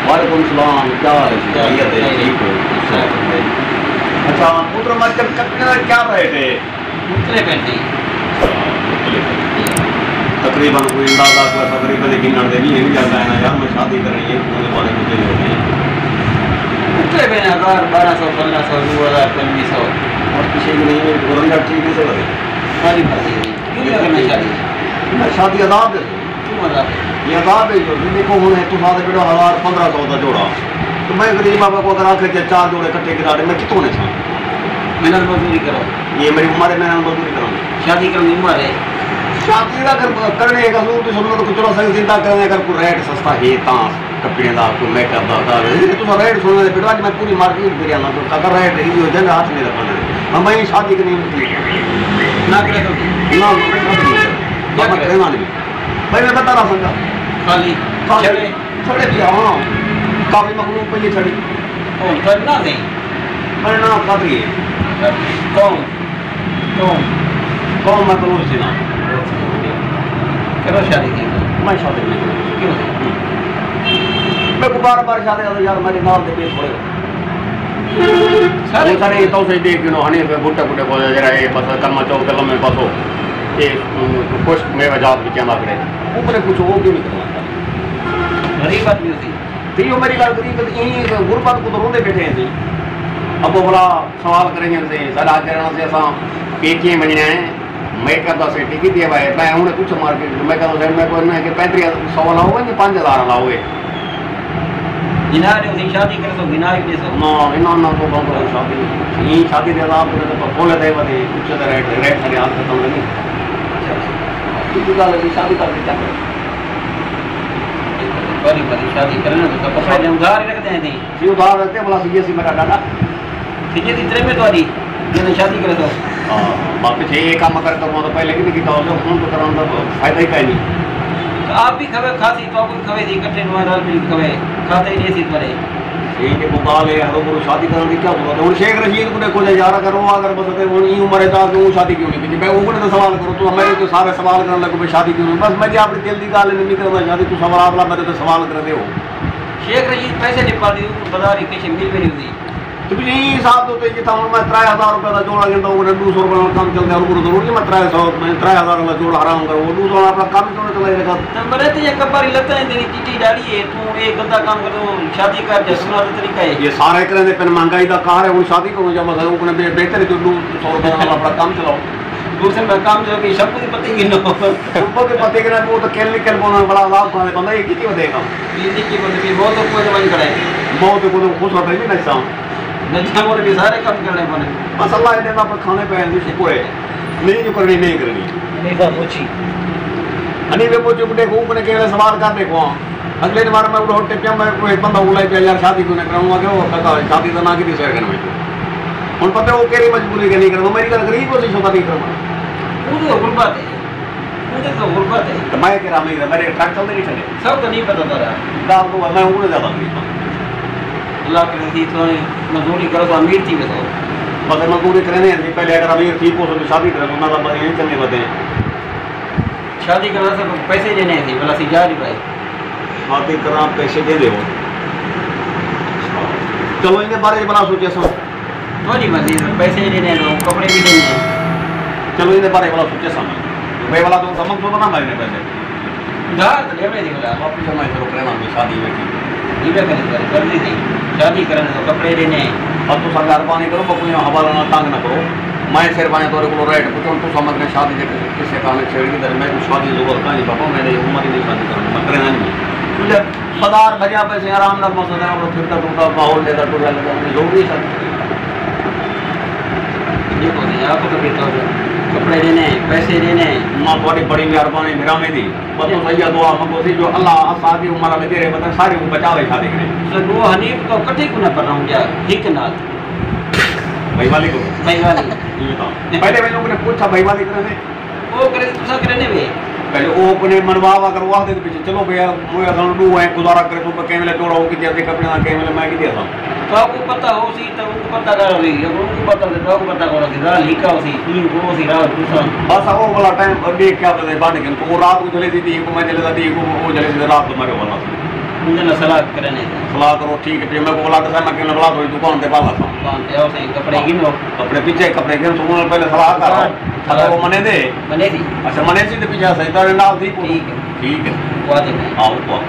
वालेकुम सलाम, क्या हाल है? ठीक हो? अच्छा, पुत्र मस्जिद कितने क्या रेट है? मुतले पैसे तकरीबन कोई अंदाजा कोई तकरीबन गिनने दे नहीं जाता है ना यार, मैं शादी कर रही है उन्होंने बारे में मुझे होते हैं मुतले पैसे 1000 1200 1500 2000 2500 और किसी को नहीं है गोरंगा ठीक से करे सारी बात है क्यों करना शादी मैं शादी आजाद है क्यों आजाद है ये आजाद है जो देखो हूँ तो साथ बेटा 1000 1500 का जोड़ा तो मैं गरीब बाबा को अगर आखिर के 4 जोड़े इकट्ठे गिरा दे मैं कितों ने था मेहनत मजदूरी करो ये मेरी उम्र है, मेहनत मजदूरी करूँगी शादी करने की उम्र है शादी का करने का सूट तो सुनना तो कुछ सही चिंता करने अगर कोई रेट सस्ता है तां कपड़े का कोई मेकअप का तो रेट सुनने दे बेटा मैं पूरी मार्केट फिर आना तो अगर रेट ही हो जाए हाथ नहीं रखना हम भाई शादी करनी ना करे तो ना क्या करे ना नहीं भाई मैं बता रहा संगा खाली छड़े छड़े दिया हाँ काफी मखलूक पे ये छड़ी कौन करना नहीं अरे ना काफी है कौन कौन कौन मैं करूँ इसी ना करो शादी की मैं शादी नहीं करूँ क्यों मैं को बार शादी आता यार मेरे नाल दे पेश पड़ेगा सारे तो से देख नो हनी पे बुट्टे बुट्टे को जरा ये बस कर्मा चौक कलम में बसो ये कुछ में वजात भी चंदा करे ऊपर कुछ हो क्यों नहीं करना गरीब आदमी थी तो यो मेरी गल गरीब यही गुरबत को तो रोंदे बैठे हैं अब वो बड़ा सवाल करेंगे से सलाह करना से असा के महीने हैं मैं कहता से टिकट दिया भाई मैं उन्हें कुछ मार्केट मैं कहता से मैं को ना कि 3500 लाओगे कि 5000 लाओगे गिना रहे हो शादी करे तो गिना ही दे सो ना इना ना तो बहुत शादी ये शादी दे आप तो बोले दे बने कुछ तो रेट रेट से आप खत्म नहीं किसी का लगी शादी कर देता है बड़ी बड़ी शादी करना तो कपड़े उधार रख देते हैं ये उधार रखते बोला सीएससी मेरा डाटा ठीक है इतने में तो आदि ये शादी करे तो बाकी छे ये काम करता हूं तो पहले कि तो फोन तो कराना तो फायदा ही का नहीं तो आप भी खबे खासी तो कोई खबे थी इकट्ठे नवार भी खबे खाते ही नहीं थी परे ये के मुकाल है हरो गुरु शादी करने की क्या जरूरत है और शेख रशीद को देखो यार करो अगर बस वो ई उम्र है तो शादी क्यों नहीं की मैं उन्हें तो सवाल करो तो हमारे तो सारे सवाल करने लगे भाई शादी क्यों नहीं बस मैं अपनी दिल की गाल नहीं करना शादी तू सवाल आपला मेरे तो सवाल कर दे हो शेख रशीद पैसे निपा दी बाजार के मिल भी नहीं हुई तो भी यही हिसाब तो होते कि था मैं 3000 रुपये का जोड़ा गिनता हूँ 200 रुपये का काम चलता है और जरूर मैं 3000 का जोड़ा हराम करूँ वो 200 अपना काम क्यों चला रहेगा नंबर है तो ये कबारी लगता है तेरी चिट्ठी डाली है तू एक गंदा काम कर दो शादी कर जैसा तरीका है ये सारे करें फिर महंगाई का कार है वो शादी करूँ जब मैं बेहतर है तो 200 रुपये का अपना काम चलाओ दूसरे में काम जो कि सबको तो पता ही नहीं सबको के पते के ना वो तो खेल निकल बोलना बड़ा लाभ खाने बंदा ये कितनी देगा ये की मतलब बहुत तो कोई जवान कराए बहुत को तो खुश होता है नहीं ना नजर बोले भी सारे काम करने पड़े बस अल्लाह ने देना पर खाने पे है पूरे नहीं जो करनी नहीं करनी नहीं बात पूछी अनी वे पूछो बुढ़े को ने केवल सवाल कर देखो अगले बार मैं उड़ो टिप्पा मैं कोई बंदा उलाई पे यार शादी क्यों नहीं कराऊंगा कि वो कहा शादी तो ना की शेयर करने में उन पता वो केरी मजबूरी के नहीं करूंगा मेरी गल गरीब हो सी सोता नहीं करूंगा वो तो गुरबत है मुझे तो गुरबत है तो मैं कह रहा मेरे ट्रक चलते नहीं चले सब तो नहीं पता था दाल तो मैं उड़े ज्यादा नहीं अल्लाह के नसीब तो मजदूरी करो तो अमीर थी बताओ बस मजदूरी करने हैं पहले अगर अमीर थी तो शादी करें तो ना यही चलने बते शादी करना से पैसे देने थे बोला सी जा रही भाई शादी करना पैसे दे दो चलो इनके बारे में बड़ा सोचे सो थोड़ी मर्जी पैसे देने दो कपड़े भी देने चलो इनके बारे में बड़ा सोचे समझ भाई वाला तो समझ तो ना मारने पैसे उधार तो ले नहीं बोला वापस मैं करो करना शादी में नीबे कर दी थी शादी करने तो कपड़े देने अब तो सरकार पानी करो कोई हवाला ना तंग ना करो मैं सिर पाने तोरे को रेट पूछो तो समझ में शादी के किससे काम छेड़ की दर मैं शादी जरूरत का नहीं पापा मैंने उम्र ही नहीं शादी करना मैं करना नहीं मुझे पदार भरिया पैसे आराम ना मौसम है वो फिरता टूटा माहौल लेता टूटा लगा जरूरी शादी देखो नहीं आपको तो कहता हूँ कपड़े देने पैसे देने मां बड़ी बड़ी मेहरबानी मेरा में दी बस तो सही दुआ मंगो सी जो अल्लाह शादी उम्र में तेरे बता सारी बचावे शादी करे सो वो हनीफ तो कटे को ना कर रहा हूं क्या ठीक ना भाई वाली को ये बताओ पहले मैं लोगों ने पूछा भाई वाली करने वो करे तो सब करने वे पहले वो अपने मनवावा अगर वो आते तो पीछे चलो भैया मुझे असन डू है गुजारा करे तो कैमले जोड़ा हो कि जैसे कपड़े ना कैमले मैं की दिया था तो आपको पता हो सी तो उनको पता कर रही है उनको पता है तो आपको पता करो सी रात लिखा हो सी तीन को सी रात दूसरा बस वो वाला टाइम देख क्या पता है बांध के तो वो रात को चले थी को मैं चले जाती को वो चले थी रात को मरे वाला उनसे ना सलाह करने थे सलाह करो ठीक है मैं को बोला था मैं क्यों बोला थोड़ी दुकान पे पाला था दुकान पे आओ सही कपड़े गिनो अपने पीछे कपड़े गिन तुम पहले सलाह करो अगर वो मने दे मने थी अच्छा मने से पीछे सही तो नाल थी ठीक है ठीक है वो आते हैं आओ